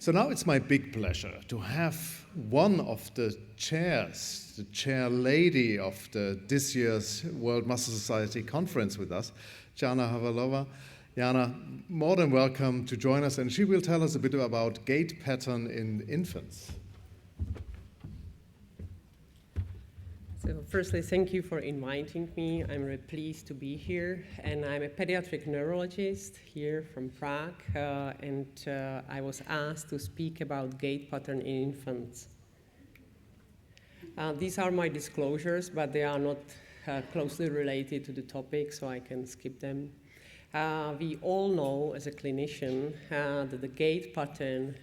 So now it's my big pleasure to have one of the chairs, the chair lady of this year's World Muscle Society Conference with us, Jana Havalova. Jana, more than welcome to join us, and she will tell us a bit about gait pattern in infants. So firstly, thank you for inviting me. I'm really pleased to be here, and I'm a pediatric neurologist here from Prague, and I was asked to speak about gait pattern in infants. These are my disclosures, but they are not closely related to the topic, so I can skip them. We all know as a clinician that the gait pattern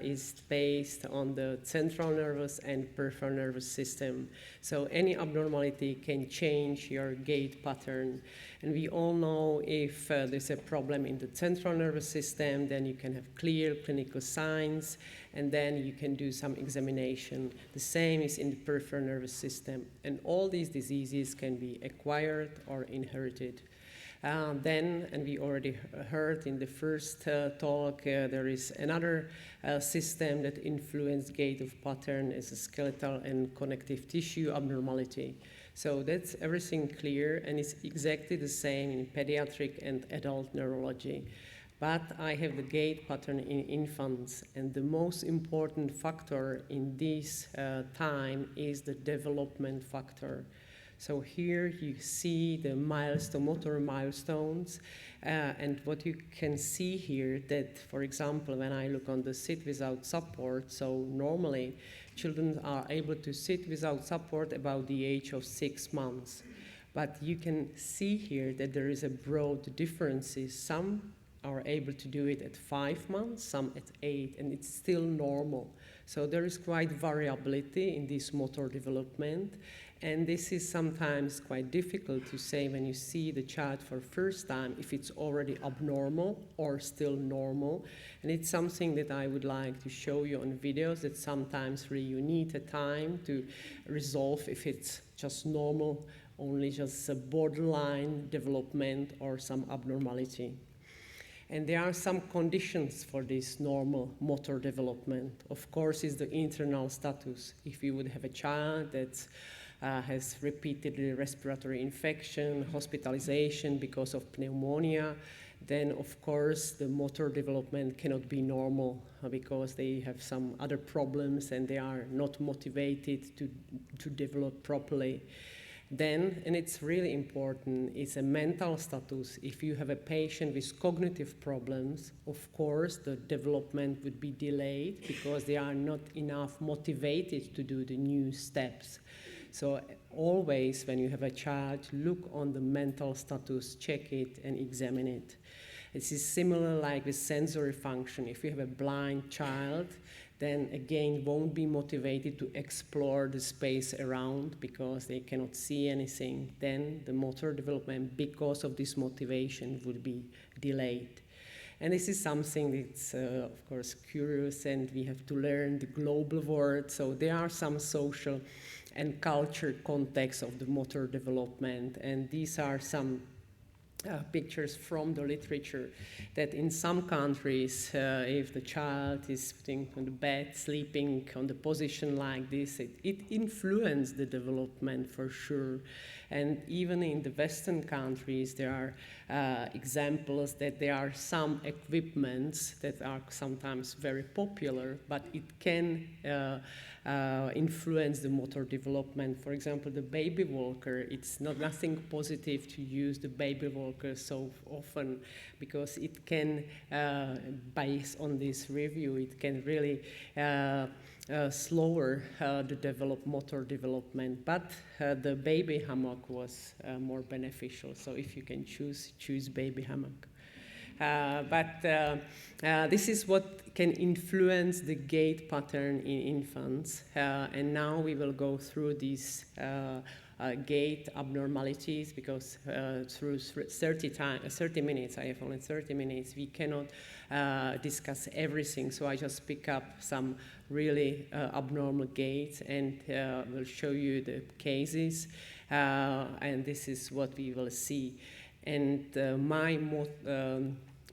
is based on the central nervous and peripheral nervous system. So any abnormality can change your gait pattern. And we all know if there's a problem in the central nervous system, then you can have clear clinical signs, and then you can do some examination. The same is in the peripheral nervous system. And all these diseases can be acquired or inherited. And we already heard in the first talk, there is another system that influences gait of pattern as a skeletal and connective tissue abnormality. So that's everything clear, and it's exactly the same in pediatric and adult neurology. But I have the gait pattern in infants, and the most important factor in this time is the development factor. So here you see the motor milestones, and what you can see here that, for example, when I look on the sit without support, so normally children are able to sit without support about the age of 6 months. But you can see here that there is a broad differences. Some are able to do it at 5 months, some at 8, and it's still normal. So there is quite variability in this motor development. And this is sometimes quite difficult to say when you see the child for the first time if it's already abnormal or still normal. And it's something that I would like to show you on videos, that sometimes really you need a time to resolve if it's just normal, only just a borderline development or some abnormality. And there are some conditions for this normal motor development. Of course, is the internal status. If you would have a child that's has repeated respiratory infection, hospitalization because of pneumonia, then of course the motor development cannot be normal because they have some other problems and they are not motivated to develop properly. Then, and it's really important, is a mental status. If you have a patient with cognitive problems, of course the development would be delayed because they are not enough motivated to do the new steps. So always when you have a child, look on the mental status, check it and examine it. This is similar like with sensory function. If you have a blind child, then again won't be motivated to explore the space around because they cannot see anything. Then the motor development, because of this motivation, would be delayed. And this is something that's, of course, curious, and we have to learn the global world. So there are some social and culture context of the motor development, and these are some pictures from the literature that in some countries, if the child is sitting on the bed, sleeping on the position like this, it influences the development for sure. And even in the Western countries, there are examples that there are some equipments that are sometimes very popular, but it can influence the motor development. For example, the baby walker, it's nothing positive to use the baby walker so often because it can, based on this review, it can really slower the motor development. But the baby hammock was more beneficial. So if you can choose baby hammock. But this is what can influence the gait pattern in infants. And now we will go through these gait abnormalities because through 30 minutes, I have only 30 minutes, we cannot discuss everything. So I just pick up some really abnormal gaits and will show you the cases. And this is what we will see. And my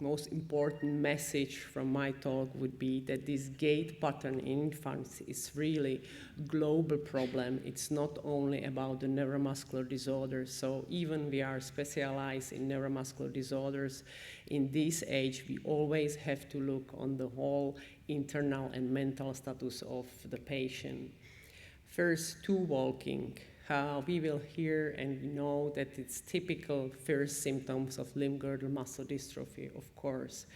most important message from my talk would be that this gait pattern in infants is really a global problem. It's not only about the neuromuscular disorders. So even we are specialized in neuromuscular disorders, in this age we always have to look on the whole internal and mental status of the patient. First, two walking. We will hear and know that it's typical first symptoms of limb girdle muscle dystrophy, of course.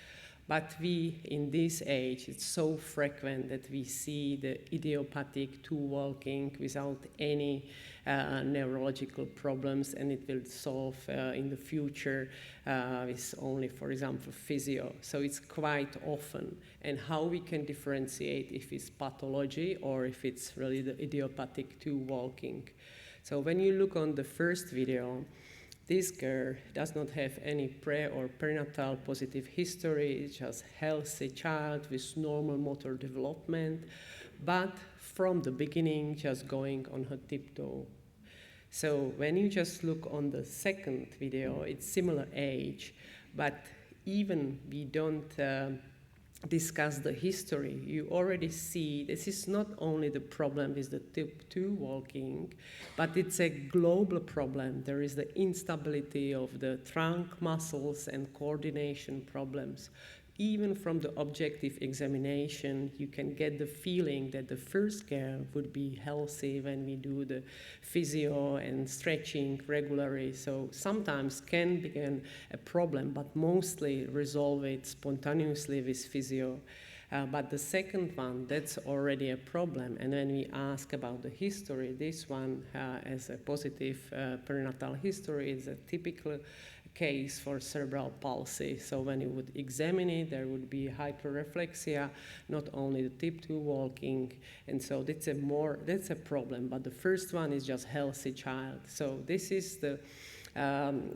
But we, in this age, it's so frequent that we see the idiopathic two walking without any neurological problems, and it will solve in the future with only, for example, physio. So it's quite often. And how we can differentiate if it's pathology or if it's really the idiopathic two walking. So when you look on the first video, this girl does not have any pre or perinatal positive history. It's just a healthy child with normal motor development, but from the beginning just going on her tiptoe. So when you just look on the second video, it's similar age, but even we don't discuss the history, you already see this is not only the problem with the type 2 walking, but it's a global problem. There is the instability of the trunk muscles and coordination problems. Even from the objective examination, you can get the feeling that the first girl would be healthy when we do the physio and stretching regularly. So sometimes can begin a problem, but mostly resolve it spontaneously with physio. But the second one, that's already a problem. And when we ask about the history, this one as a positive perinatal history is a typical case for cerebral palsy. So when you would examine it, there would be hyperreflexia, not only the type 2 walking, and so that's a problem. But the first one is just healthy child. So this is the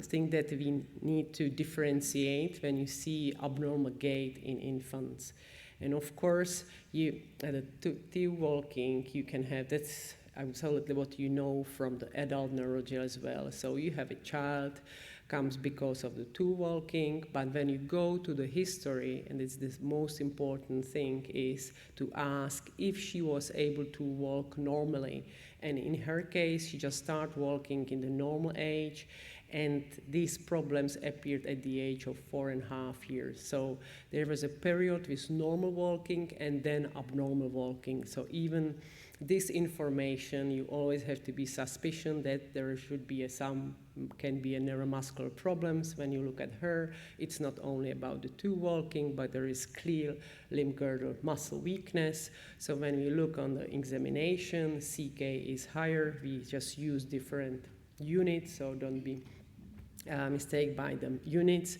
thing that we need to differentiate when you see abnormal gait in infants. And of course, the two walking, you can have, that's absolutely what you know from the adult neurology as well. So you have a child, comes because of the two walking, but when you go to the history, and it's the most important thing, is to ask if she was able to walk normally. And in her case, she just started walking in the normal age, and these problems appeared at the age of 4.5 years. So there was a period with normal walking and then abnormal walking. So even this information, you always have to be suspicious that there should be can be a neuromuscular problems. When you look at her, it's not only about the two walking, but there is clear limb girdle muscle weakness. So when we look on the examination, CK is higher. We just use different units, so don't be mistaken by the units.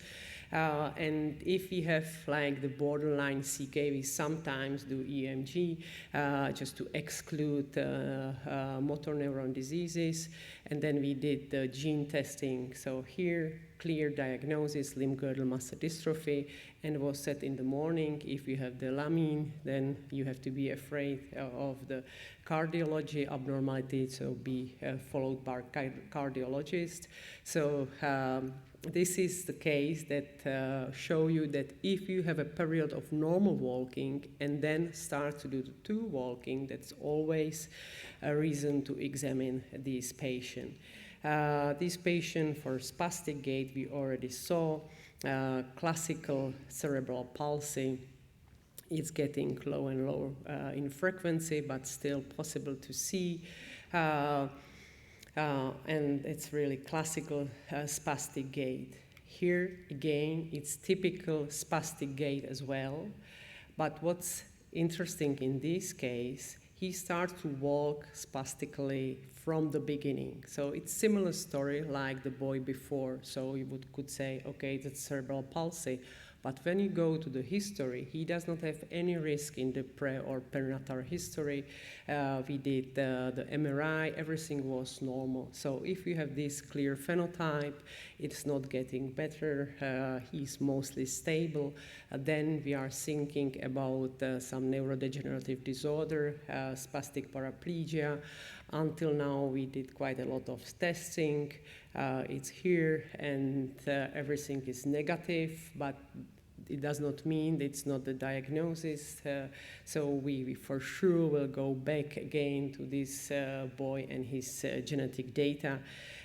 And if we have like the borderline CK, we sometimes do EMG just to exclude motor neuron diseases. And then we did the gene testing. So here, clear diagnosis, limb girdle muscle dystrophy, and was said in the morning, if you have the lamine, then you have to be afraid of the cardiology abnormality, so be followed by cardiologist. So this is the case that show you that if you have a period of normal walking and then start to do the two walking, that's always a reason to examine this patient. This patient for spastic gait we already saw, classical cerebral palsy. It's getting low and low in frequency, but still possible to see. And it's really classical spastic gait. Here, again, it's typical spastic gait as well. But what's interesting in this case, he starts to walk spastically from the beginning. So it's similar story like the boy before. So you could say, okay, that's cerebral palsy. But when you go to the history, he does not have any risk in the pre or perinatal history. We did the MRI, everything was normal. So if you have this clear phenotype, it's not getting better, he's mostly stable, then we are thinking about some neurodegenerative disorder, spastic paraplegia. Until now, we did quite a lot of testing. It's here, and everything is negative, but it does not mean it's not the diagnosis. So we for sure will go back again to this boy and his genetic data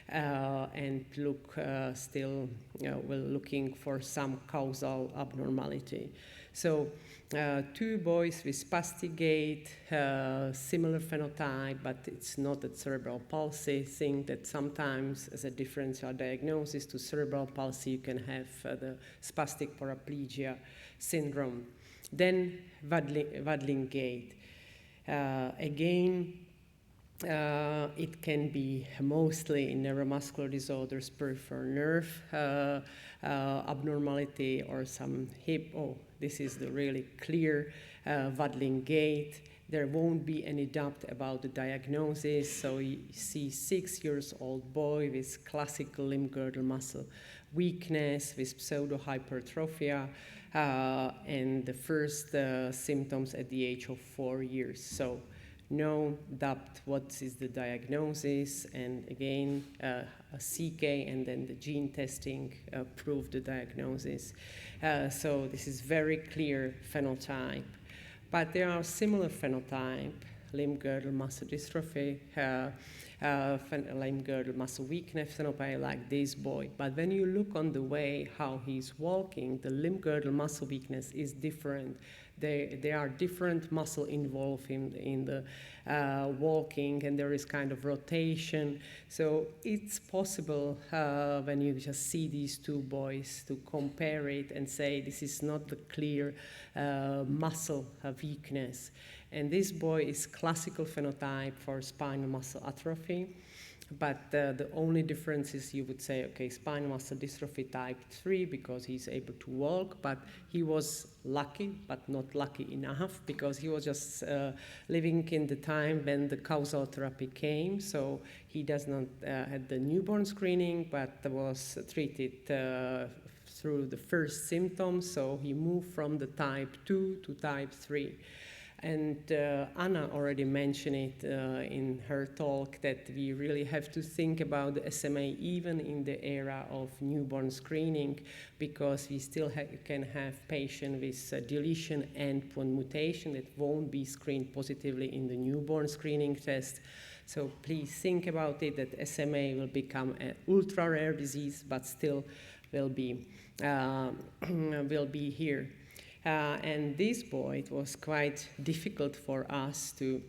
and look we're looking for some causal abnormality. So 2 boys with spastic gait, similar phenotype, but it's not a cerebral palsy. Think that sometimes as a differential diagnosis to cerebral palsy, you can have the spastic paraplegia syndrome. Then waddling gait. Again, it can be mostly in neuromuscular disorders, peripheral nerve abnormality, or some hip. Oh, this is the really clear waddling gait. There won't be any doubt about the diagnosis. So you see 6-year-old boy with classical limb girdle muscle weakness, with pseudohypertrophy, and the first symptoms at the age of 4 years. So no doubt what is the diagnosis, and again a CK and then the gene testing proved the diagnosis. So this is very clear phenotype. But there are similar phenotype, limb girdle muscle dystrophy, limb girdle muscle weakness phenotype like this boy. But when you look on the way how he's walking, the limb girdle muscle weakness is different. There are different muscle involved in the walking, and there is kind of rotation. So it's possible when you just see these 2 boys to compare it and say this is not the clear muscle weakness. And this boy is classical phenotype for spinal muscle atrophy. But the only difference is you would say, okay, spinal muscle dystrophy type 3 because he's able to walk, but he was lucky, but not lucky enough, because he was just living in the time when the causal therapy came. So he does not had the newborn screening, but was treated through the first symptoms. So he moved from the type 2 to type 3. And Anna already mentioned it in her talk that we really have to think about the SMA even in the era of newborn screening, because we still can have patients with deletion and point mutation that won't be screened positively in the newborn screening test. So please think about it, that SMA will become an ultra-rare disease, but still will be here. And this boy, it was quite difficult for us to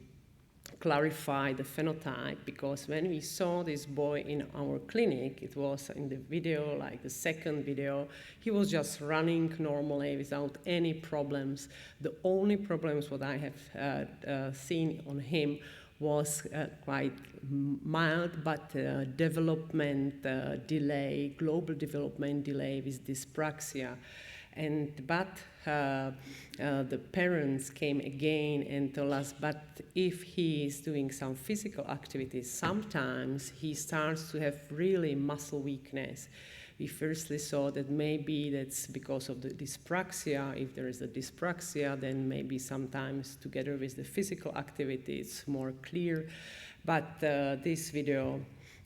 clarify the phenotype, because when we saw this boy in our clinic, it was in the video, like the second video, he was just running normally without any problems. The only problems what I have seen on him was quite mild, but development delay, global development delay with dyspraxia. But the parents came again and told us, but if he is doing some physical activities, sometimes he starts to have really muscle weakness. We firstly saw that maybe that's because of the dyspraxia. If there is a dyspraxia, then maybe sometimes together with the physical activity, it's more clear. But this video,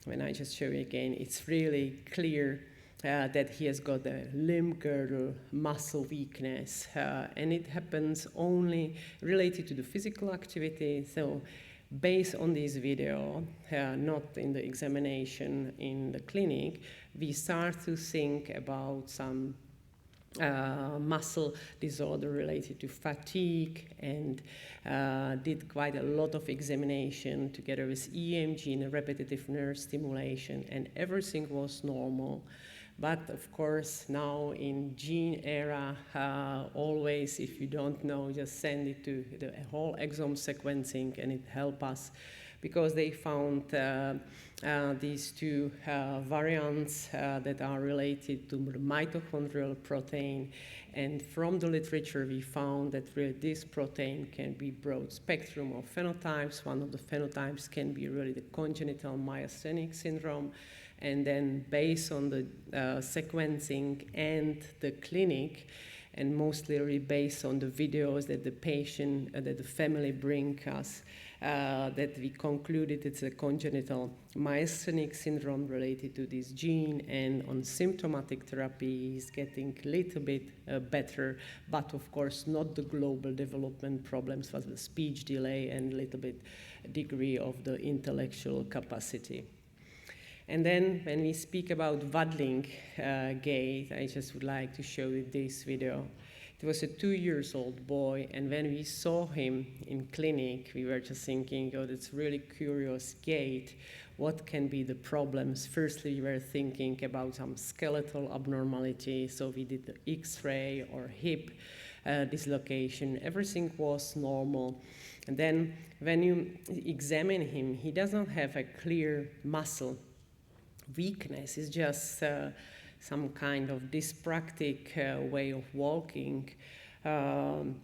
when I just show you again, it's really clear that he has got a limb girdle muscle weakness, and it happens only related to the physical activity. So based on this video, not in the examination in the clinic, we start to think about some muscle disorder related to fatigue, and did quite a lot of examination together with EMG and repetitive nerve stimulation, and everything was normal. But of course, now in gene era, always, if you don't know, just send it to the whole exome sequencing, and it helps us, because they found these 2 variants that are related to the mitochondrial protein. And from the literature, we found that really this protein can be broad spectrum of phenotypes. One of the phenotypes can be really the congenital myasthenic syndrome. And then based on the sequencing and the clinic, and mostly really based on the videos that the patient, that the family bring us, that we concluded it's a congenital myasthenic syndrome related to this gene, and on symptomatic therapy is getting a little bit better, but of course not the global development problems with the speech delay and a little bit degree of the intellectual capacity. And then when we speak about waddling gait, I just would like to show you this video. It was a 2-year-old boy, and when we saw him in clinic, we were just thinking, oh, that's really curious gait. What can be the problems? Firstly, we were thinking about some skeletal abnormality, so we did the X-ray or hip dislocation. Everything was normal. And then when you examine him, he doesn't have a clear muscle weakness. It's just some kind of dyspraxic way of walking. And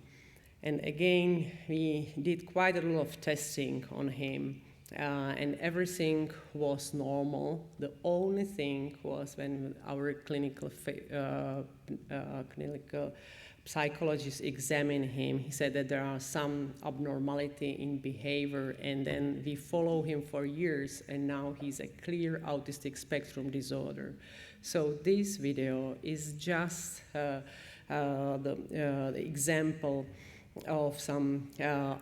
again, we did quite a lot of testing on him, and everything was normal. The only thing was when our clinical psychologist examined him, he said that there are some abnormality in behavior, and then we follow him for years, and now he's a clear autistic spectrum disorder. So this video is just the example of some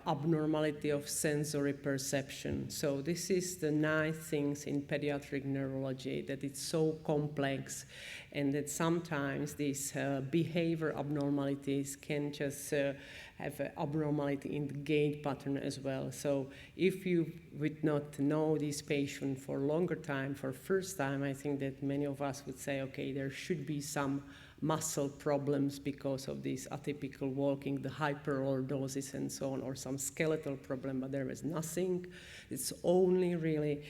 abnormality of sensory perception. So this is the nice things in pediatric neurology, that it's so complex, and that sometimes these behavior abnormalities can just have an abnormality in the gait pattern as well. So if you would not know this patient for a longer time, for first time, I think that many of us would say, okay, there should be some muscle problems because of this atypical walking, the hyperlordosis and so on, or some skeletal problem, but there was nothing. It's only really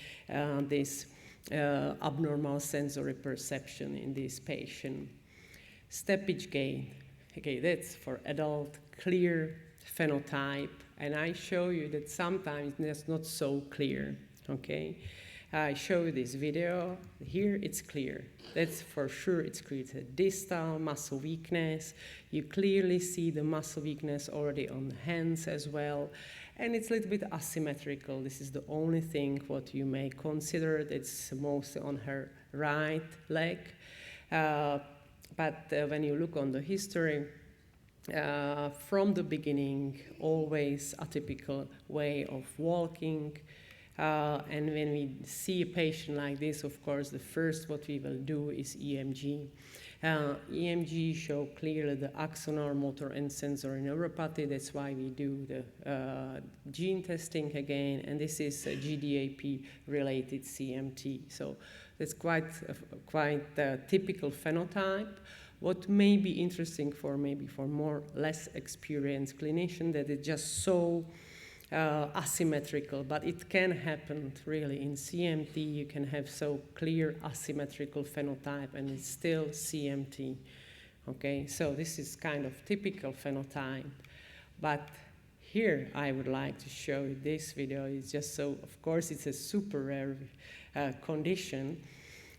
this abnormal sensory perception in this patient. Step-pitch gait, okay, that's for adult, clear phenotype, and I show you that sometimes it's not so clear, okay? I show you this video. Here it's clear. That's for sure it's clear. It's a distal muscle weakness. You clearly see the muscle weakness already on the hands as well. And it's a little bit asymmetrical. This is the only thing what you may consider. It's mostly on her right leg. But when you look on the history, from the beginning, always atypical way of walking. And when we see a patient like this, of course, the first what we will do is EMG. EMG show clearly the axonal, motor, and sensory neuropathy. That's why we do the gene testing again, and this is a GDAP-related CMT. So that's quite a typical phenotype. What may be interesting for maybe for more less experienced clinician, that it's just so asymmetrical, but it can happen really in CMT. You can have so clear asymmetrical phenotype and it's still CMT. Okay, so this is kind of typical phenotype, but here I would like to show you this video. It's just so, of course, it's a super rare condition.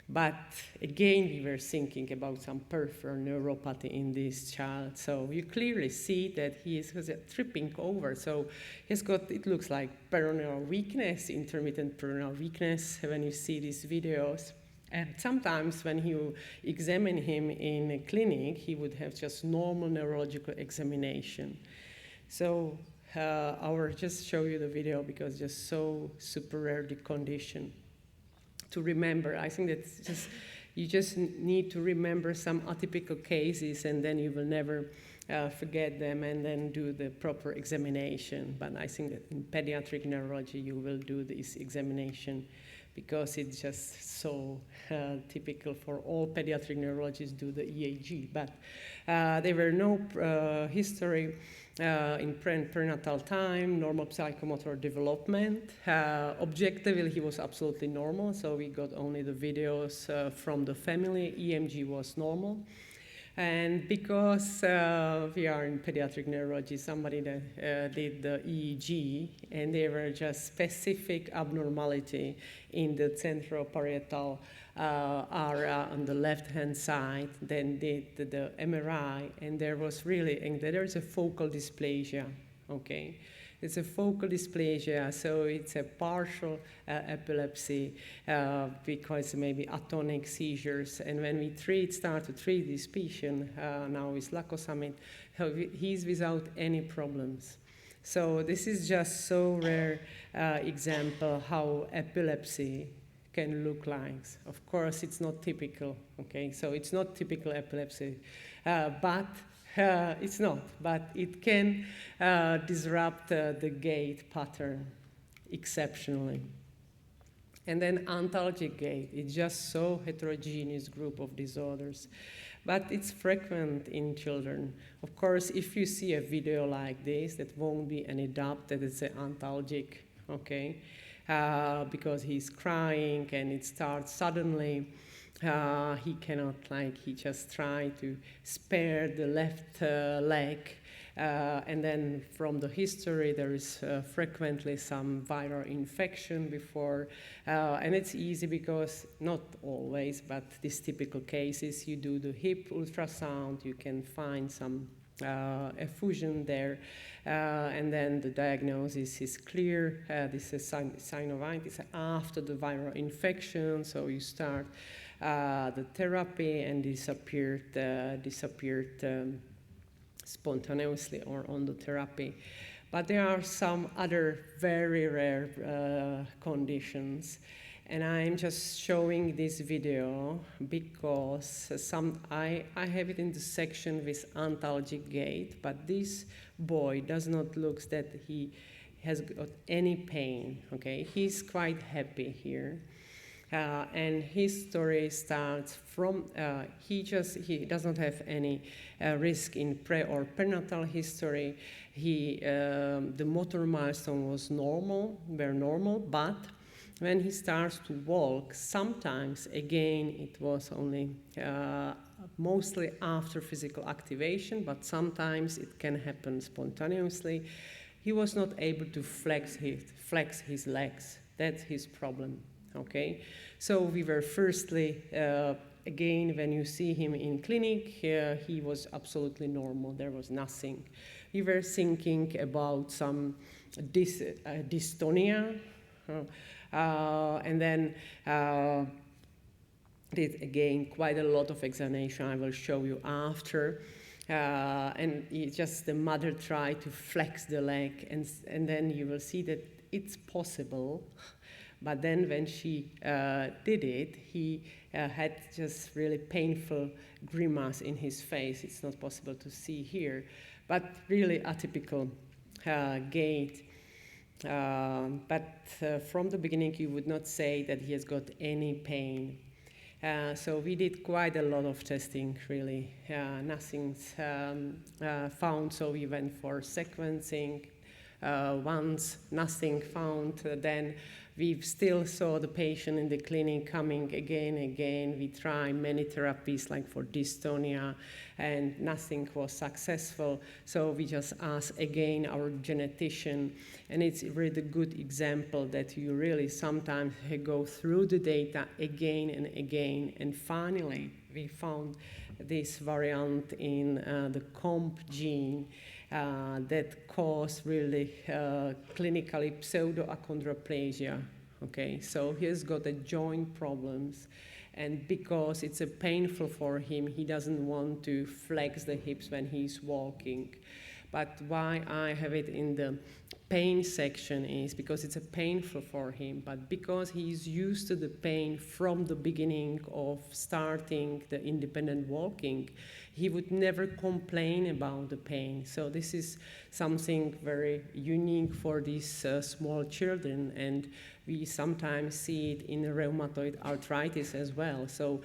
But again, we were thinking about some peripheral neuropathy in this child. So you clearly see that he is tripping over. So he's got, it looks like peroneal weakness, intermittent peroneal weakness when you see these videos. And sometimes when you examine him in a clinic, he would have just normal neurological examination. So I'll just show you the video because it's just so super rare the condition. To remember, I think that just you just need to remember some atypical cases, and then you will never forget them, and then do the proper examination. But I think that in pediatric neurology, you will do this examination because it's just so typical for all pediatric neurologists do the EAG. But there were no history in prenatal time, normal psychomotor development. Objectively, he was absolutely normal, so we got only the videos from the family. EMG was normal. And because we are in pediatric neurology, somebody that did the EEG, and there were just specific abnormality in the centroparietal area on the left-hand side, then did the MRI, and there was really, and there's a focal dysplasia, okay? It's a focal dysplasia, so it's a partial epilepsy because maybe atonic seizures. And when we start to treat this patient now with lacosamide, he's without any problems. So this is just so rare example how epilepsy can look like. Of course, it's not typical, okay? So it's not typical epilepsy, but it's not, but it can disrupt the gait pattern exceptionally. And then antalgic gait, it's just so heterogeneous group of disorders, but it's frequent in children. Of course, if you see a video like this, that won't be any doubt that it's an antalgic, okay? Because he's crying and it starts suddenly. He cannot, he just tried to spare the left leg. And then from the history, there is frequently some viral infection before. And it's easy because, not always, but these typical cases, you do the hip ultrasound, you can find some effusion there. And then the diagnosis is clear. This is synovitis after the viral infection, so you start the therapy and disappeared spontaneously or on the therapy. But there are some other very rare conditions. And I'm just showing this video because I have it in the section with antalgic gait, but this boy does not look that he has got any pain, okay? He's quite happy here. And his story starts from, he does not have any risk in pre or perinatal history. The motor milestone was normal, but when he starts to walk, sometimes, again, it was only mostly after physical activation, but sometimes it can happen spontaneously. He was not able to flex his legs. That's his problem. Okay, so we were firstly, again, when you see him in clinic, he was absolutely normal. There was nothing. We were thinking about some dystonia, and then did again quite a lot of examination. I will show you after. And the mother tried to flex the leg, and then you will see that it's possible. But then when she did it, he had just really painful grimace in his face. It's not possible to see here, but really atypical gait. But from the beginning, you would not say that he has got any pain. So we did quite a lot of testing, really. Nothing's found, so we went for sequencing. Once nothing found, then we still saw the patient in the clinic coming again. We tried many therapies like for dystonia, and nothing was successful. So we just asked again our genetician, and it's really a good example that you really sometimes go through the data again and again, and finally we found this variant in the COMP gene that caused really clinically pseudoachondroplasia. Okay, so he's got a joint problems, and because it's painful for him, he doesn't want to flex the hips when he's walking. But why I have it in the pain section is because it's painful for him, but because he's used to the pain from the beginning of starting the independent walking, he would never complain about the pain. So this is something very unique for these small children, and we sometimes see it in rheumatoid arthritis as well. So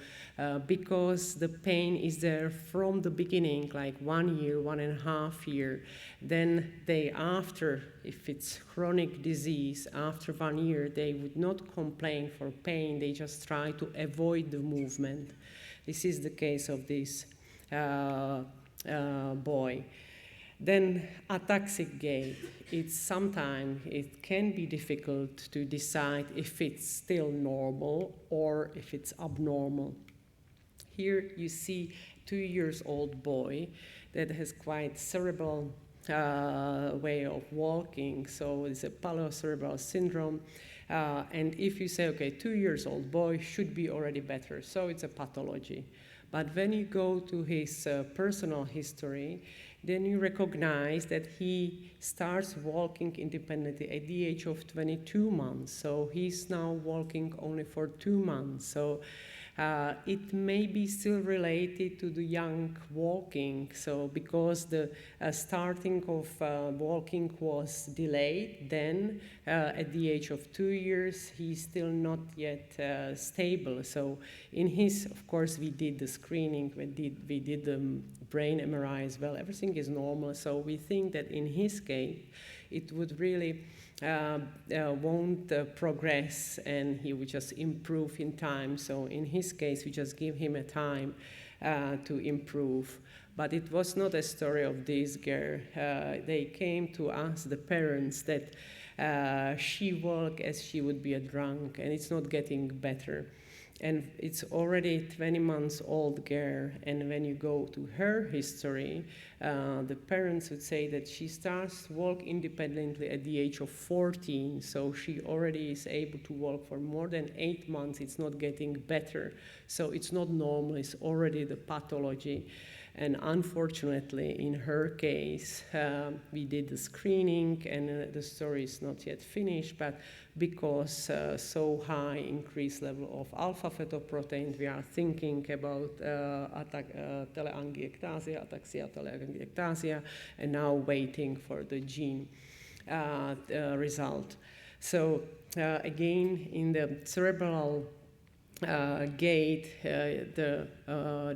because the pain is there from the beginning, like 1 year, 1.5 years, then after, if it's chronic disease, after 1 year, they would not complain for pain. They just try to avoid the movement. This is the case of this boy. Then ataxic gait, sometimes it can be difficult to decide if it's still normal or if it's abnormal. Here you see 2-year-old boy that has quite cerebral way of walking, so it's a paleocerebral syndrome. And if you say, okay, 2-year-old boy should be already better, so it's a pathology. But when you go to his personal history, then you recognize that he starts walking independently at the age of 22 months. So he's now walking only for 2 months. So it may be still related to the young walking. So because the starting of walking was delayed, then at the age of 2 years, he's still not yet stable. So in his, of course, we did the screening, we did the brain MRI as well. Everything is normal. So we think that in his case, it would really won't progress, and he would just improve in time. So in his case, we just give him a time to improve. But it was not a story of this girl. They came to us, the parents, that she walked as she would be a drunk, and it's not getting better. And it's already 20 months old girl, and when you go to her history, the parents would say that she starts to walk independently at the age of 14, so she already is able to walk for more than 8 months. It's not getting better, so it's not normal, it's already the pathology. And unfortunately, in her case, we did the screening, and the story is not yet finished, but because so high increased level of alpha-fetoprotein, we are thinking about teleangiectasia, ataxia teleangiectasia, and now waiting for the gene result. So again, in the cerebral gait, the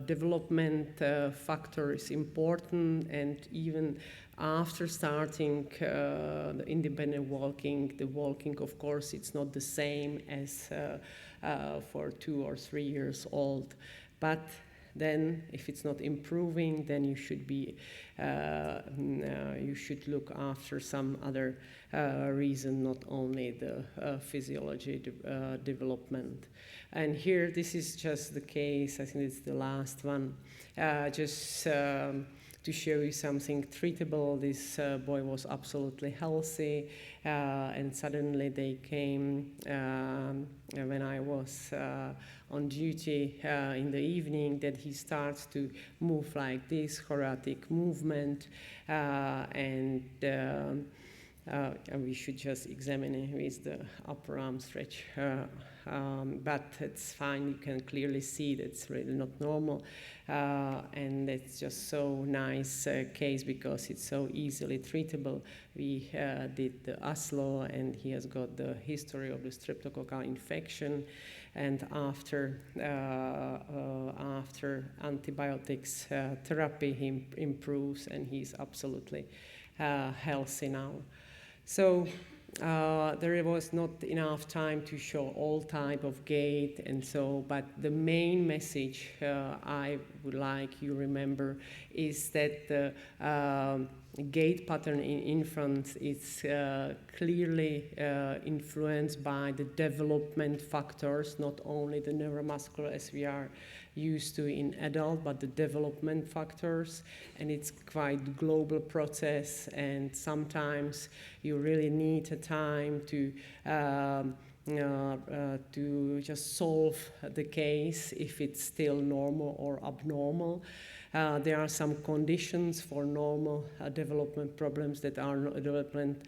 development factor is important, and even after starting the independent walking, the walking, of course, it's not the same as for 2 or 3 years old. But then, if it's not improving, then you should be you should look after some other reason, not only the physiology development. And here, this is just the case. I think it's the last one. Just to show you something treatable, this boy was absolutely healthy, and suddenly they came when I was on duty in the evening, that he starts to move like this, choreotic movement, and we should just examine it with the upper arm stretch, but it's fine. You can clearly see that it's really not normal, and it's just so nice case because it's so easily treatable. We did the Oslo, and he has got the history of the streptococcal infection, and after antibiotics therapy, he improves, and he's absolutely healthy now. So there was not enough time to show all type of gait, and so, but the main message I would like you remember is that the gait pattern in infants is clearly influenced by the development factors, not only the neuromuscular as we are used to in adult, but the development factors, and it's quite global process, and sometimes you really need a time to just solve the case if it's still normal or abnormal. There are some conditions for normal development problems that are development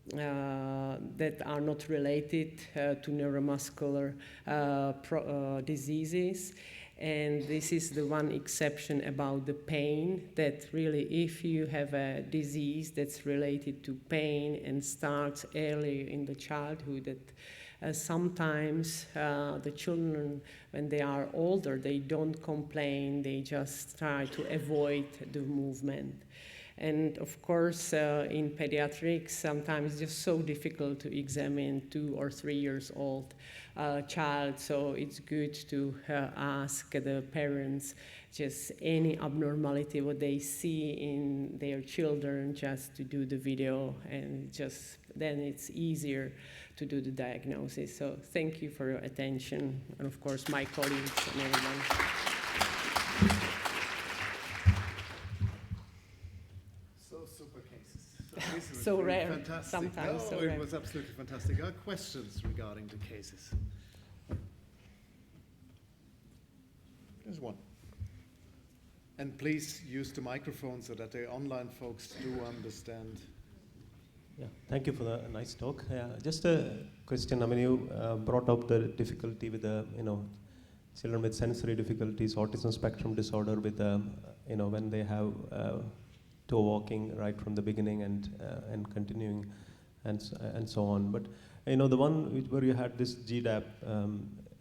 that are not related to neuromuscular diseases. And this is the one exception about the pain, that really if you have a disease that's related to pain and starts early in the childhood, that sometimes the children, when they are older, they don't complain, they just try to avoid the movement. And of course, in pediatrics, sometimes it's just so difficult to examine 2 or 3 years old child. So it's good to ask the parents just any abnormality what they see in their children, just to do the video, and just then it's easier to do the diagnosis. So thank you for your attention, and of course my colleagues and everyone. Super cases. So rare, fantastic. sometimes No, so it rare. was absolutely fantastic. Are questions regarding the cases? There's one. And please use the microphone so that the online folks do understand. Yeah, thank you for the nice talk. Just a question. I mean, you brought up the difficulty with the, children with sensory difficulties, autism spectrum disorder, with when they have toe walking right from the beginning and continuing, and so on. But the one where you had this GDAP,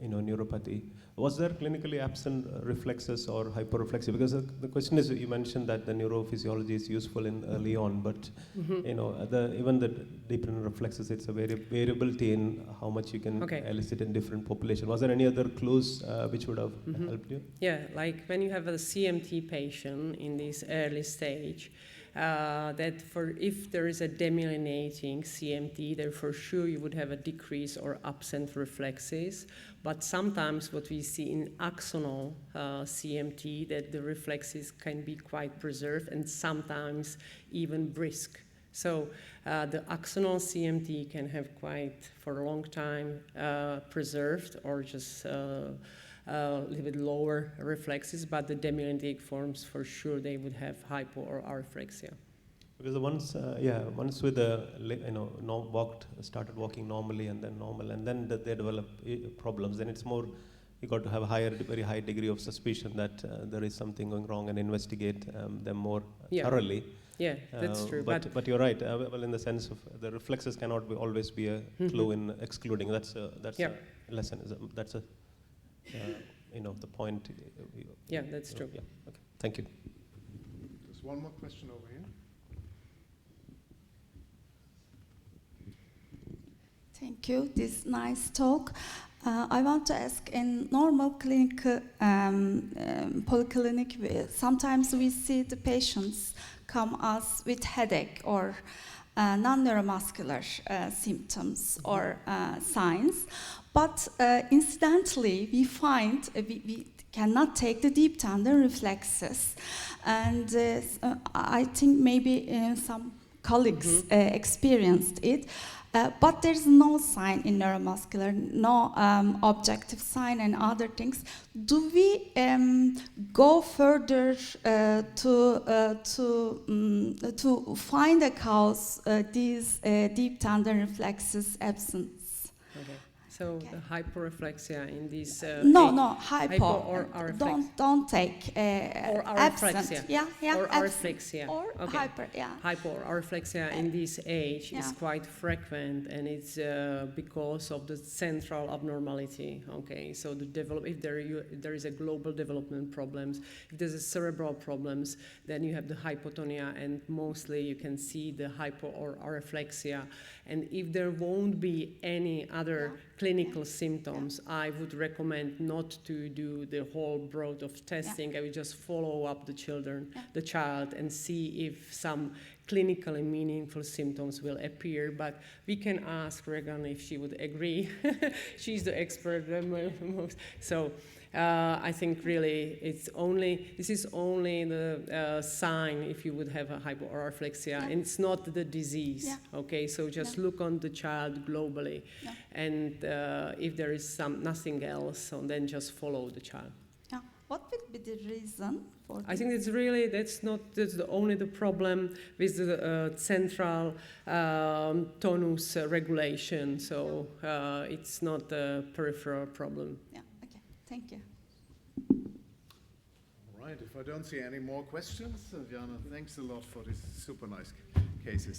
neuropathy. Was there clinically absent reflexes or hyperreflexia? Because the question is, you mentioned that the neurophysiology is useful in early on, but even the deepening reflexes, it's a variability in how much you can elicit in different populations. Was there any other clues which would have helped you? Yeah, like when you have a CMT patient in this early stage, that if there is a demyelinating CMT, then for sure you would have a decrease or absent reflexes. But sometimes what we see in axonal CMT, that the reflexes can be quite preserved and sometimes even brisk. So the axonal CMT can have quite, for a long time, preserved or just a little bit lower reflexes, but the demyelinating forms, for sure, they would have hypo or areflexia. Because the ones, with the, started walking normally and then normal, and then they develop problems, then it's more, you got to have a very high degree of suspicion that there is something going wrong and investigate them more thoroughly. Yeah, that's true. But you're right. Well, in the sense of the reflexes cannot always be a clue in excluding. That's a lesson. That's a the point. Yeah, that's true. Yeah. Okay. Thank you. There's one more question over here. Thank you. This nice talk. I want to ask, in normal clinic, polyclinic, sometimes we see the patients come us with headache or non-neuromuscular symptoms or signs. But incidentally, we find we cannot take the deep tendon reflexes. And I think maybe some colleagues experienced it. But there's no sign in neuromuscular, no objective sign and other things. Do we go further to find a cause these deep tendon reflexes absence? Okay. So the hyporeflexia in this hypo or areflexia. Don't take or absent. Areflexia. Or areflexia. Or hyper, Hypo or areflexia in this age is quite frequent, and it's because of the central abnormality. Okay, so if there is a global development problems, if there's a cerebral problems, then you have the hypotonia, and mostly you can see the hypo or areflexia. And if there won't be any other clinical symptoms, I would recommend not to do the whole broad of testing. I would just follow up the child, and see if some clinically meaningful symptoms will appear. But we can ask Regan if she would agree. She's the expert most. So I think really this is only the sign if you would have a hypoareflexia, and it's not the disease. Okay, so just look on the child globally, and if there is nothing else, so then just follow the child. What would be the reason for this? I think that's the only problem with the central tonus regulation. So it's not a peripheral problem. Yeah. Okay. Thank you. All right. If I don't see any more questions, Jana, thanks a lot for these super nice cases.